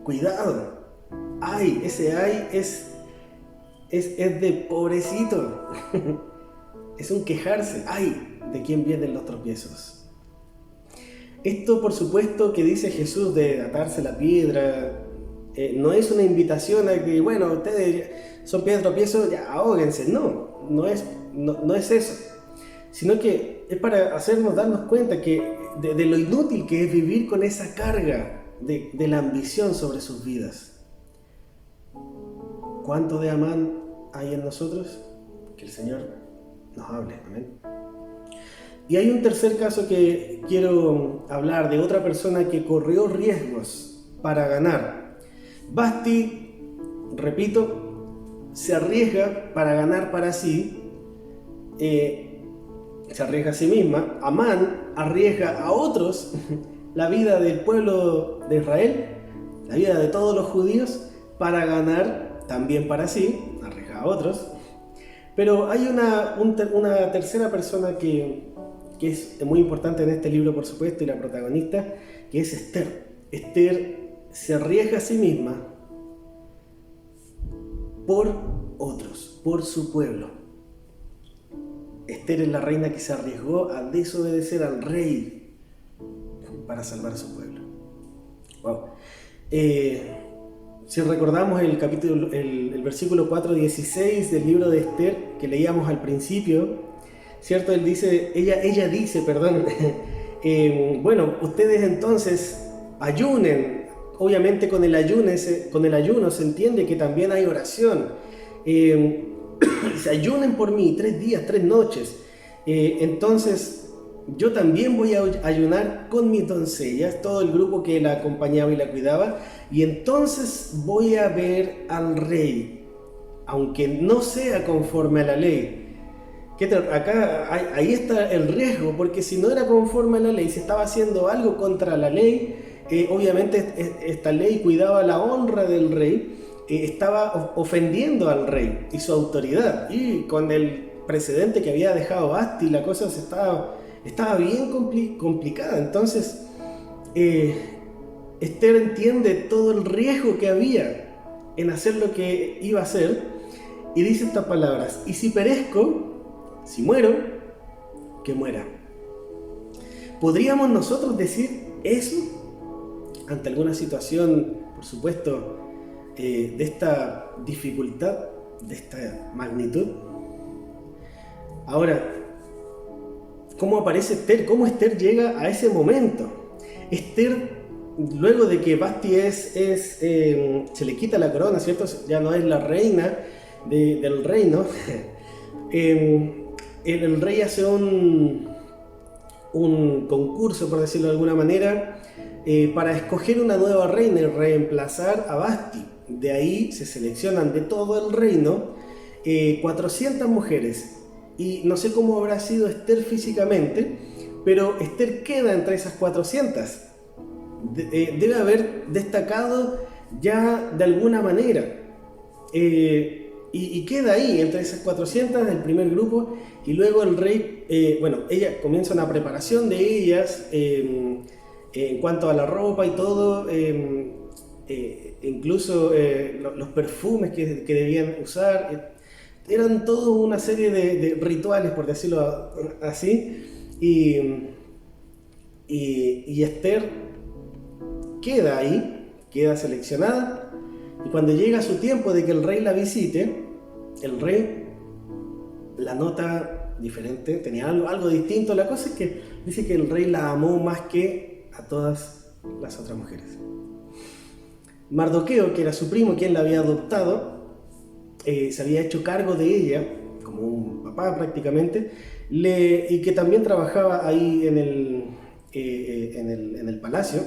Speaker 2: Cuidado, ¡ay! Ese ¡ay! es de pobrecito. Es un quejarse, ¡ay! ¿De quién vienen los tropiezos? Esto, por supuesto, que dice Jesús de atarse la piedra, no es una invitación a que, bueno, ustedes son piedras de tropiezo, ya ahóguense. No es eso. Sino que es para hacernos darnos cuenta que de lo inútil que es vivir con esa carga de la ambición sobre sus vidas. ¿Cuánto de Amán hay en nosotros? Que el Señor nos hable. Amén. Y hay un tercer caso que quiero hablar, de otra persona que corrió riesgos para ganar. Vasti, repito, se arriesga para ganar para sí, se arriesga a sí misma. Amán arriesga a otros la vida del pueblo de Israel, la vida de todos los judíos, para ganar también para sí, arriesga a otros. Pero hay una tercera persona que es muy importante en este libro, por supuesto, y la protagonista, que es Esther. Esther se arriesga a sí misma por otros, por su pueblo. Esther es la reina que se arriesgó a desobedecer al rey para salvar a su pueblo. Wow. Si recordamos el versículo 4:16 del libro de Esther que leíamos al principio, ¿cierto? Ella dice, bueno, ustedes entonces ayunen, obviamente con el ayuno se entiende que también hay oración. Se ayunen por mí 3 días, 3 noches. Entonces yo también voy a ayunar con mis doncellas, todo el grupo que la acompañaba y la cuidaba, y entonces voy a ver al rey, aunque no sea conforme a la ley. Ahí está el riesgo, porque si no era conforme a la ley, si estaba haciendo algo contra la ley, obviamente esta ley cuidaba la honra del rey, estaba ofendiendo al rey y su autoridad, y con el precedente que había dejado Vasti, la cosa estaba bien complicada. Entonces Esther entiende todo el riesgo que había en hacer lo que iba a hacer, y dice estas palabras: y si perezco, si muero, que muera. ¿Podríamos nosotros decir eso ante alguna situación, por supuesto, de esta dificultad, de esta magnitud? Ahora, ¿cómo aparece Esther? ¿Cómo Esther llega a ese momento? Esther, luego de que Vasti se le quita la corona, ¿cierto? Ya no es la reina del reino. El rey hace un concurso, por decirlo de alguna manera, para escoger una nueva reina y reemplazar a Vasti. De ahí se seleccionan de todo el reino 400 mujeres. Y no sé cómo habrá sido Esther físicamente, pero Esther queda entre esas 400. Debe haber destacado ya de alguna manera. Y queda ahí, entre esas 400 del primer grupo, y luego el rey, ella comienza una preparación de ellas en cuanto a la ropa y todo, incluso los perfumes que debían usar, eran toda una serie de rituales, por decirlo así, y Esther queda ahí, queda seleccionada, y cuando llega su tiempo de que el rey la visite, el rey la nota diferente, tenía algo distinto. La cosa es que dice que el rey la amó más que a todas las otras mujeres. Mardoqueo, que era su primo, quien la había adoptado, se había hecho cargo de ella, como un papá prácticamente, y que también trabajaba ahí en el palacio.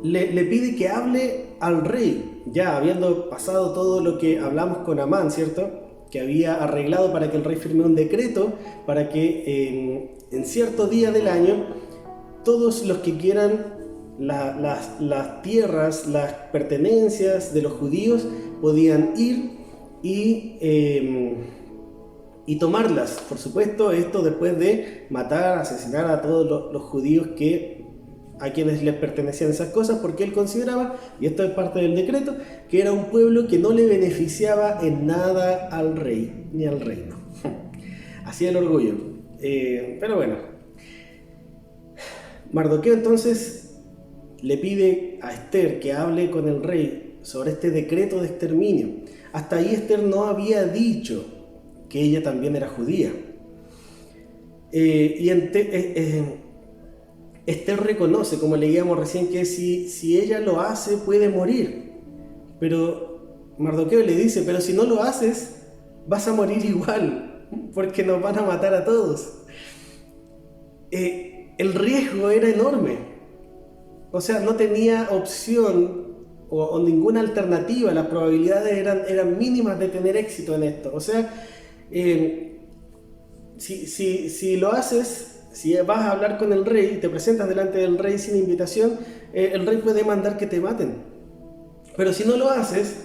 Speaker 2: Le pide que hable al rey, ya habiendo pasado todo lo que hablamos con Amán, ¿cierto? Que había arreglado para que el rey firme un decreto para que en cierto día del año todos los que quieran las tierras, las pertenencias de los judíos podían ir y tomarlas. Por supuesto, esto después de matar, asesinar a todos los judíos a quienes les pertenecían esas cosas, porque él consideraba, y esto es parte del decreto, que era un pueblo que no le beneficiaba en nada al rey ni al reino. Así el orgullo. Pero bueno, Mardoqueo entonces le pide a Esther que hable con el rey sobre este decreto de exterminio. Hasta ahí Esther no había dicho que ella también era judía. Esther reconoce, como leíamos recién, que si ella lo hace puede morir. Pero Mardoqueo le dice: pero si no lo haces vas a morir igual, porque nos van a matar a todos. El riesgo era enorme. O sea, no tenía opción o ninguna alternativa. Las probabilidades eran mínimas de tener éxito en esto. O sea, si lo haces, si vas a hablar con el rey y te presentas delante del rey sin invitación, el rey puede mandar que te maten. Pero si no lo haces,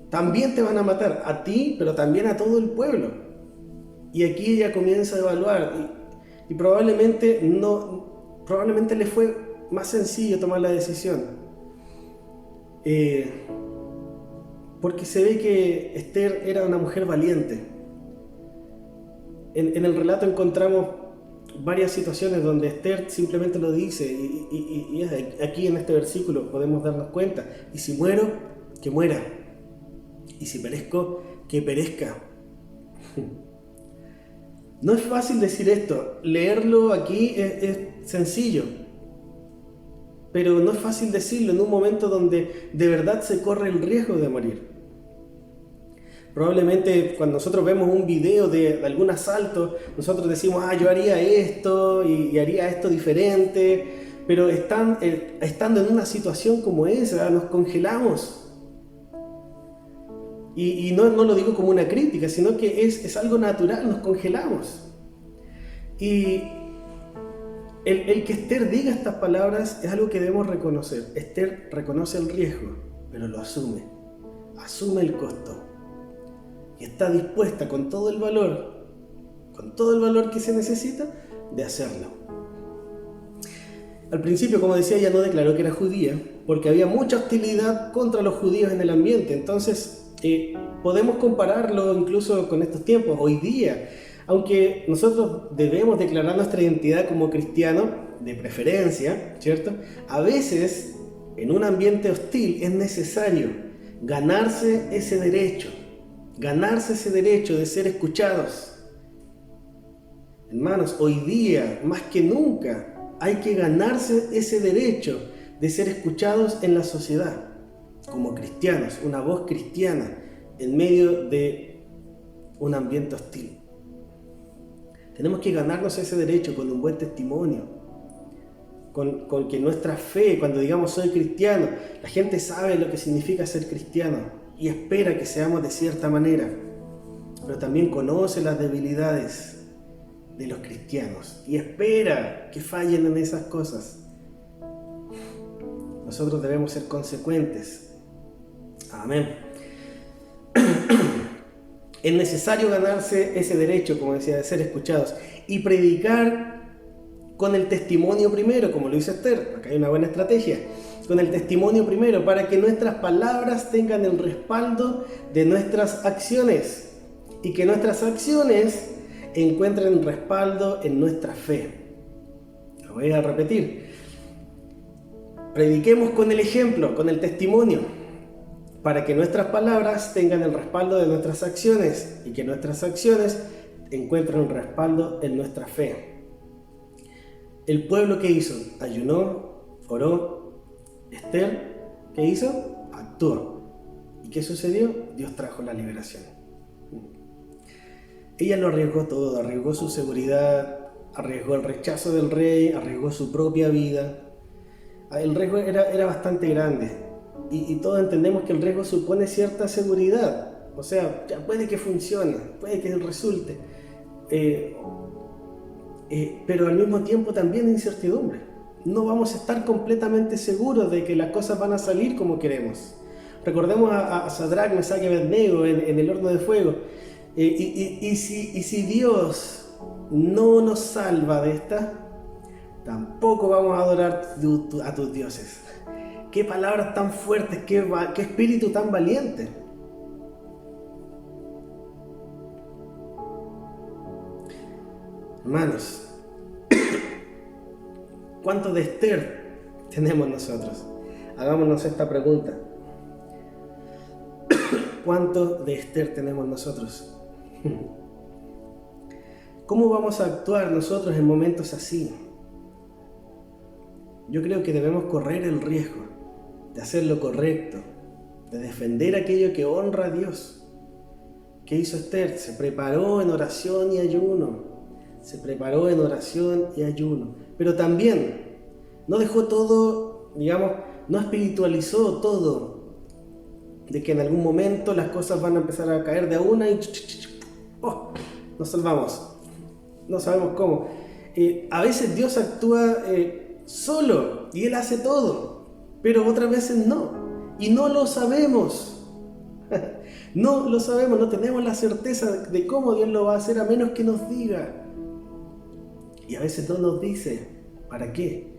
Speaker 2: también te van a matar, a ti, pero también a todo el pueblo. Y aquí ella comienza a evaluar, y probablemente le fue más sencillo tomar la decisión. Porque se ve que Esther era una mujer valiente. En el relato encontramos varias situaciones donde Esther simplemente lo dice, y aquí en este versículo podemos darnos cuenta: y si muero, que muera, y si perezco, que perezca. No es fácil decir esto, leerlo aquí es sencillo, pero no es fácil decirlo en un momento donde de verdad se corre el riesgo de morir. Probablemente cuando nosotros vemos un video de algún asalto, nosotros decimos, yo haría esto y haría esto diferente, pero estando en una situación como esa, nos congelamos. Y no lo digo como una crítica, sino que es algo natural, nos congelamos. Y el que Esther diga estas palabras es algo que debemos reconocer. Esther reconoce el riesgo, pero lo asume el costo. Y está dispuesta con todo el valor que se necesita, de hacerlo. Al principio, como decía, ella no declaró que era judía, porque había mucha hostilidad contra los judíos en el ambiente. Entonces, podemos compararlo incluso con estos tiempos, hoy día. Aunque nosotros debemos declarar nuestra identidad como cristianos, de preferencia, ¿cierto? A veces, en un ambiente hostil, es necesario ganarse ese derecho de ser escuchados. Hermanos, hoy día, más que nunca, hay que ganarse ese derecho de ser escuchados en la sociedad, como cristianos, una voz cristiana en medio de un ambiente hostil. Tenemos que ganarnos ese derecho con un buen testimonio, con que nuestra fe, cuando digamos soy cristiano, la gente sabe lo que significa ser cristiano y espera que seamos de cierta manera, pero también conoce las debilidades de los cristianos y espera que fallen en esas cosas. Nosotros debemos ser consecuentes. Amén. Es necesario ganarse ese derecho, como decía, de ser escuchados y predicar con el testimonio primero, como lo hizo Esther. Acá hay una buena estrategia. Con el testimonio primero, para que nuestras palabras tengan el respaldo de nuestras acciones y que nuestras acciones encuentren respaldo en nuestra fe. Lo voy a repetir. Prediquemos con el ejemplo, con el testimonio, para que nuestras palabras tengan el respaldo de nuestras acciones y que nuestras acciones encuentren un respaldo en nuestra fe. El pueblo, ¿qué hizo? Ayunó, oró. Esther, ¿qué hizo? Actuó. ¿Y qué sucedió? Dios trajo la liberación. Ella lo arriesgó todo, arriesgó su seguridad, arriesgó el rechazo del rey, arriesgó su propia vida. El riesgo era bastante grande. Y todos entendemos que el riesgo supone cierta seguridad. O sea, ya puede que funcione, puede que resulte. Pero al mismo tiempo también incertidumbre. No vamos a estar completamente seguros de que las cosas van a salir como queremos. Recordemos a Sadrach, Mesach y Abednego en el horno de fuego. Y si Dios no nos salva de esta, tampoco vamos a adorar a tus dioses. Qué palabras tan fuertes, qué espíritu tan valiente. Hermanos, ¿cuánto de Esther tenemos nosotros? Hagámonos esta pregunta. ¿Cuánto de Esther tenemos nosotros? ¿Cómo vamos a actuar nosotros en momentos así? Yo creo que debemos correr el riesgo de hacer lo correcto, de defender aquello que honra a Dios. ¿Qué hizo Esther? Se preparó en oración y ayuno. Pero también no dejó todo, no espiritualizó todo, de que en algún momento las cosas van a empezar a caer de a una y nos salvamos. No sabemos cómo. A veces Dios actúa solo y Él hace todo, pero otras veces no. Y no lo sabemos. No lo sabemos, no tenemos la certeza de cómo Dios lo va a hacer a menos que nos diga. Y a veces no nos dice, ¿para qué?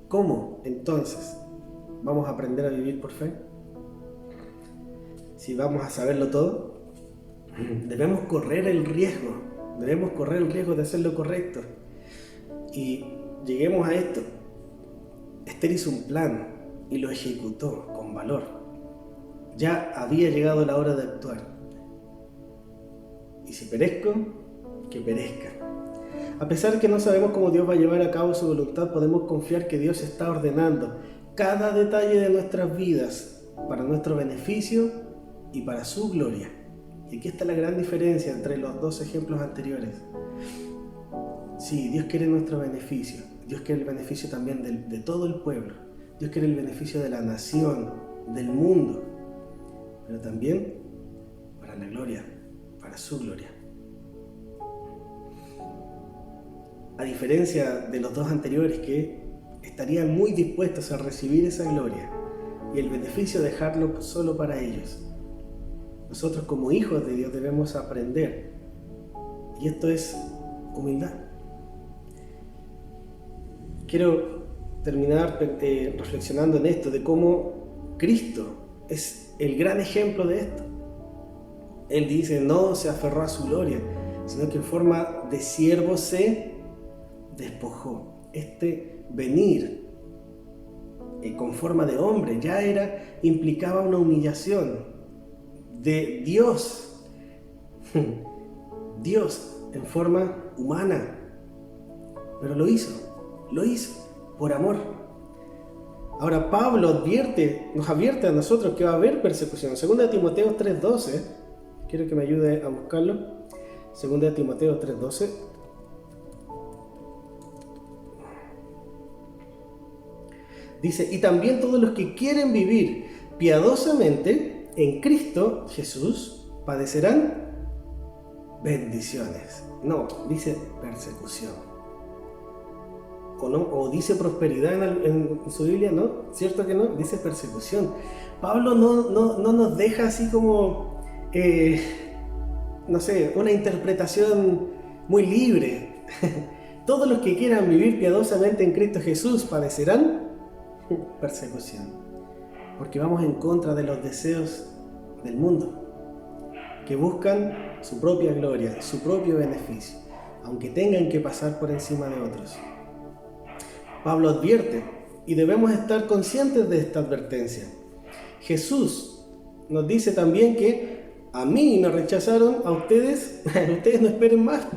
Speaker 2: ¿Cómo entonces vamos a aprender a vivir por fe? Si vamos a saberlo todo, debemos correr el riesgo de hacer lo correcto. Y lleguemos a esto. Esther hizo un plan y lo ejecutó con valor. Ya había llegado la hora de actuar. Y si perezco, que perezca. A pesar que no sabemos cómo Dios va a llevar a cabo su voluntad, podemos confiar que Dios está ordenando cada detalle de nuestras vidas para nuestro beneficio y para su gloria. Y aquí está la gran diferencia entre los dos ejemplos anteriores. Sí, Dios quiere nuestro beneficio. Dios quiere el beneficio también de todo el pueblo. Dios quiere el beneficio de la nación, del mundo. Pero también para la gloria, para su gloria. A diferencia de los dos anteriores que estarían muy dispuestos a recibir esa gloria y el beneficio de dejarlo solo para ellos. Nosotros como hijos de Dios debemos aprender, y esto es humildad. Quiero terminar reflexionando en esto, de cómo Cristo es el gran ejemplo de esto. Él dice, no se aferró a su gloria, sino que en forma de siervo se despojó. Este venir con forma de hombre ya implicaba una humillación de Dios. Dios en forma humana. Pero lo hizo por amor. Ahora Pablo nos advierte a nosotros que va a haber persecución. 2 Timoteo 3:12, quiero que me ayude a buscarlo. 2 Timoteo 3:12. Dice, y también todos los que quieren vivir piadosamente en Cristo Jesús padecerán bendiciones. No, dice persecución. O dice prosperidad en su Biblia, ¿no? ¿Cierto que no? Dice persecución. Pablo no nos deja así como, no sé, una interpretación muy libre. Todos los que quieran vivir piadosamente en Cristo Jesús padecerán persecución, porque vamos en contra de los deseos del mundo, que buscan su propia gloria, su propio beneficio, aunque tengan que pasar por encima de otros. Pablo advierte, y debemos estar conscientes de esta advertencia. Jesús nos dice también que a mí me rechazaron, a ustedes no esperen más.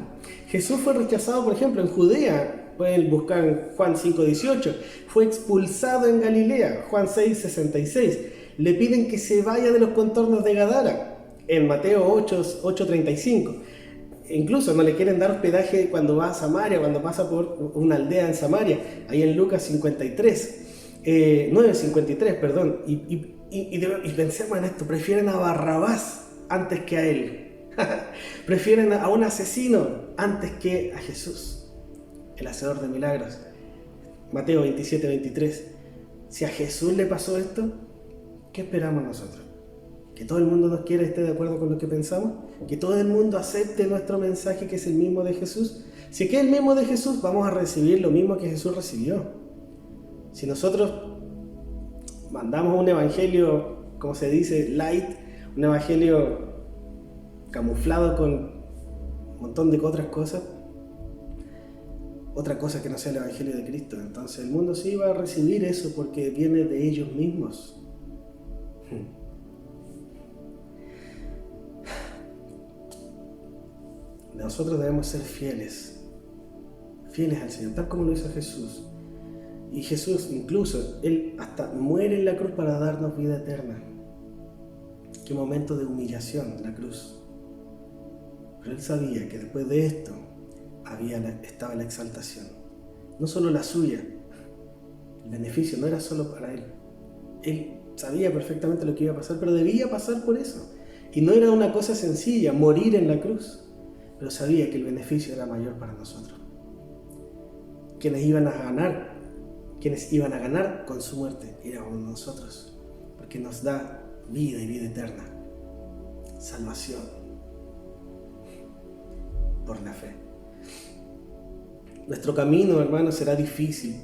Speaker 2: Jesús fue rechazado, por ejemplo, en Judea. Pueden buscar en Juan 5:18. Fue expulsado en Galilea, Juan 6:66. Le piden que se vaya de los contornos de Gadara, en Mateo 8:35. Incluso no le quieren dar hospedaje cuando va a Samaria, cuando pasa por una aldea en Samaria, ahí en Lucas 9:53, perdón. Y pensemos en esto, prefieren a Barrabás antes que a él. Prefieren a un asesino antes que a Jesús, el hacedor de milagros. Mateo 27:23. Si a Jesús le pasó esto, ¿qué esperamos nosotros? ¿Que todo el mundo nos quiera y esté de acuerdo con lo que pensamos? ¿Que todo el mundo acepte nuestro mensaje, que es el mismo de Jesús? Si es que es el mismo de Jesús, vamos a recibir lo mismo que Jesús recibió. Si nosotros mandamos un evangelio, como se dice, light, un evangelio camuflado con un montón de otras cosas, otra cosa que no sea el evangelio de Cristo, entonces el mundo sí va a recibir eso porque viene de ellos mismos. Nosotros debemos ser fieles al Señor, tal como lo hizo Jesús. Y Jesús incluso, Él hasta muere en la cruz para darnos vida eterna. Qué momento de humillación la cruz. Pero Él sabía que después de esto estaba la exaltación. No solo la suya, el beneficio no era solo para Él. Él sabía perfectamente lo que iba a pasar, pero debía pasar por eso. Y no era una cosa sencilla, morir en la cruz. Pero sabía que el beneficio era mayor para nosotros. Quienes iban a ganar con su muerte éramos nosotros, porque nos da vida y vida eterna, salvación por la fe. Nuestro camino, hermanos, será difícil,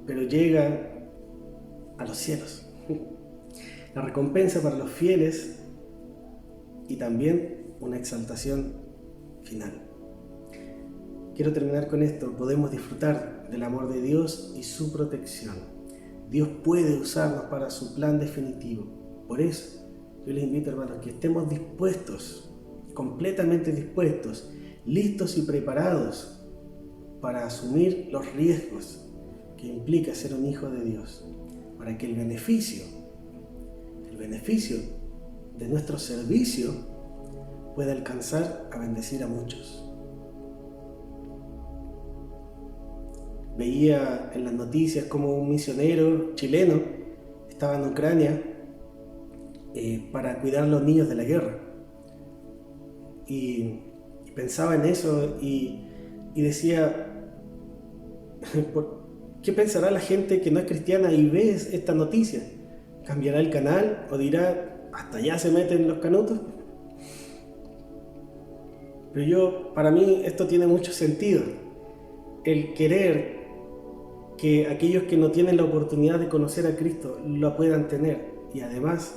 Speaker 2: pero llega a los cielos. La recompensa para los fieles y también una exaltación final. Quiero terminar con esto. Podemos disfrutar del amor de Dios y su protección. Dios puede usarnos para su plan definitivo. Por eso, yo les invito, hermanos, que estemos dispuestos, completamente dispuestos, listos y preparados para asumir los riesgos que implica ser un hijo de Dios, para que el beneficio de nuestro servicio pueda alcanzar a bendecir a muchos. Veía en las noticias como un misionero chileno estaba en Ucrania para cuidar a los niños de la guerra. Y pensaba en eso y decía, ¿qué pensará la gente que no es cristiana y ve esta noticia? ¿Cambiará el canal o dirá, hasta allá se meten los canutos? Pero para mí esto tiene mucho sentido. El querer que aquellos que no tienen la oportunidad de conocer a Cristo lo puedan tener. Y además,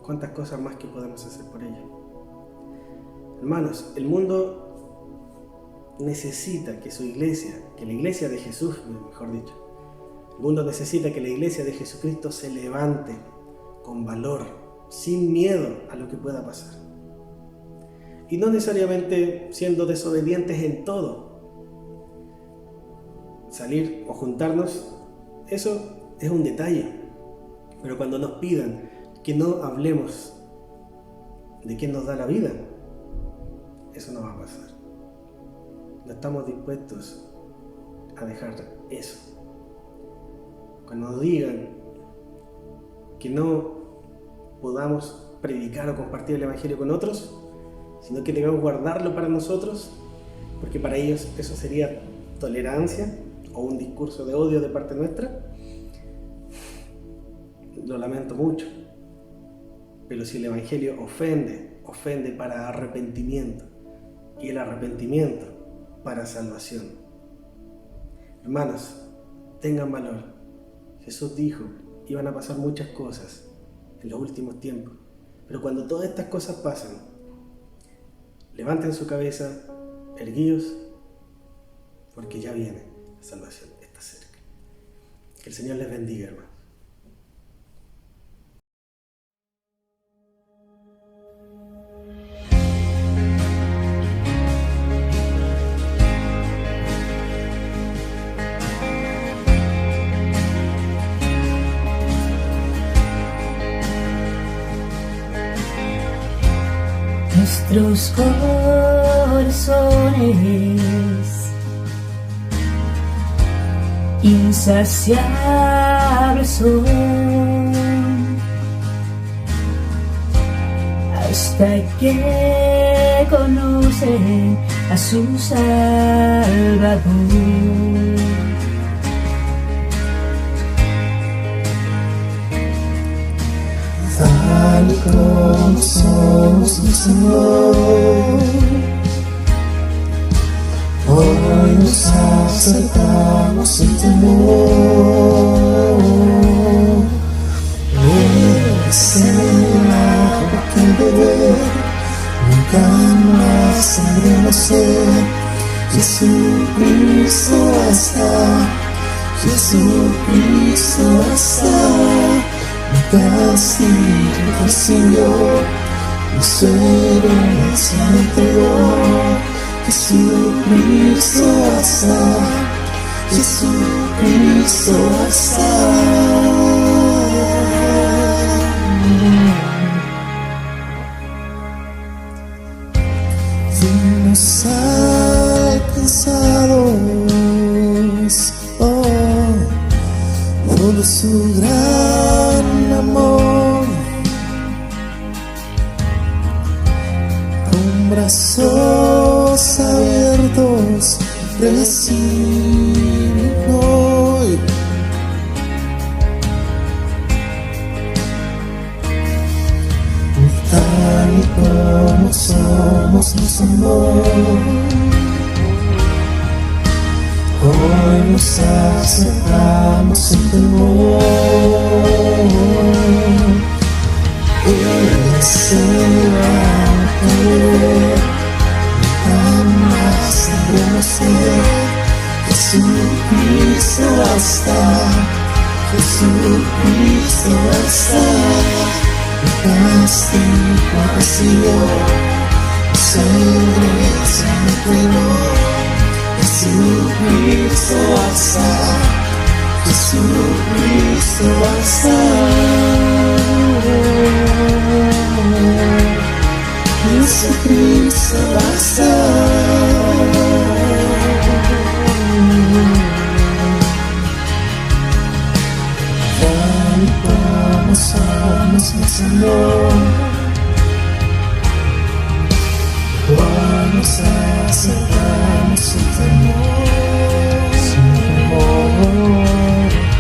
Speaker 2: cuántas cosas más que podemos hacer por ellos. Hermanos, el mundo necesita que su iglesia, que la iglesia de Jesús, mejor dicho, el mundo necesita que la iglesia de Jesucristo se levante con valor, sin miedo a lo que pueda pasar. Y no necesariamente siendo desobedientes en todo. Salir o juntarnos, eso es un detalle. Pero cuando nos pidan que no hablemos de quién nos da la vida, eso no va a pasar. No estamos dispuestos a dejar eso. Cuando nos digan que no podamos predicar o compartir el evangelio con otros, sino que debemos guardarlo para nosotros, porque para ellos eso sería tolerancia o un discurso de odio de parte nuestra, lo lamento mucho. Pero si el evangelio ofende para arrepentimiento, y el arrepentimiento para salvación. Hermanos, tengan valor. Jesús dijo, iban a pasar muchas cosas en los últimos tiempos, pero cuando todas estas cosas pasan, levanten su cabeza, erguidos, porque ya viene la salvación, está cerca. Que el Señor les bendiga, hermanos.
Speaker 4: Nuestros corazones insaciables son hasta que conocen a su Salvador.
Speaker 3: Tal y como somos, mi Señor, hoy nos acercamos en temor. Eres el agua que beber, nunca más tendremos sed. Jesucristo basta, Jesucristo basta. Mi castigo recibió, mi herencia me entregó. Jesucristo basta, Jesucristo basta. Fuimos alcanzados por su gran amor, con brazos abiertos reciben hoy. Tal y como somos, nos amó. Hoy nos acercamos en temor. Eres el ángel, jamás tendremos sed. Jesucristo basta, Jesucristo basta. Mi castigo recibió, mi herencia me entregó. Jesucristo Jesucristo basta, Jesucristo basta, Jesucristo basta. Somos más amor, cuando nos acercamos su amor,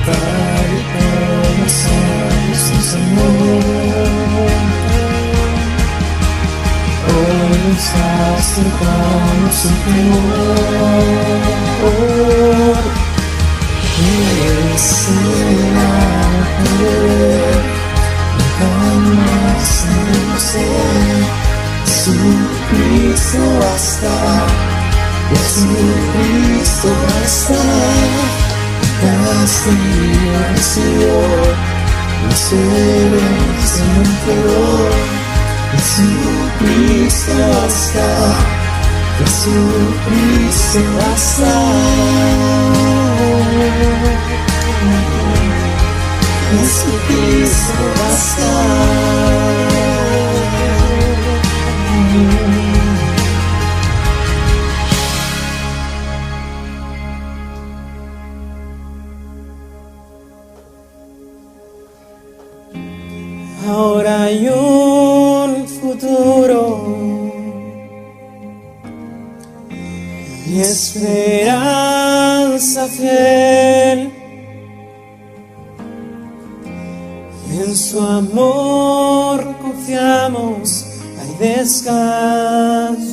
Speaker 3: tal y como somos su amor. Hoy nos acercamos su amor, es el amor. Jamás no sé, Jesucristo basta, Jesucristo basta. Castigo recibió, los héroes se me entregó. Jesucristo basta, Jesucristo basta. Jesucristo basta. Ahora hay un futuro y esperanza fiel. En su amor confiamos, hay descanso.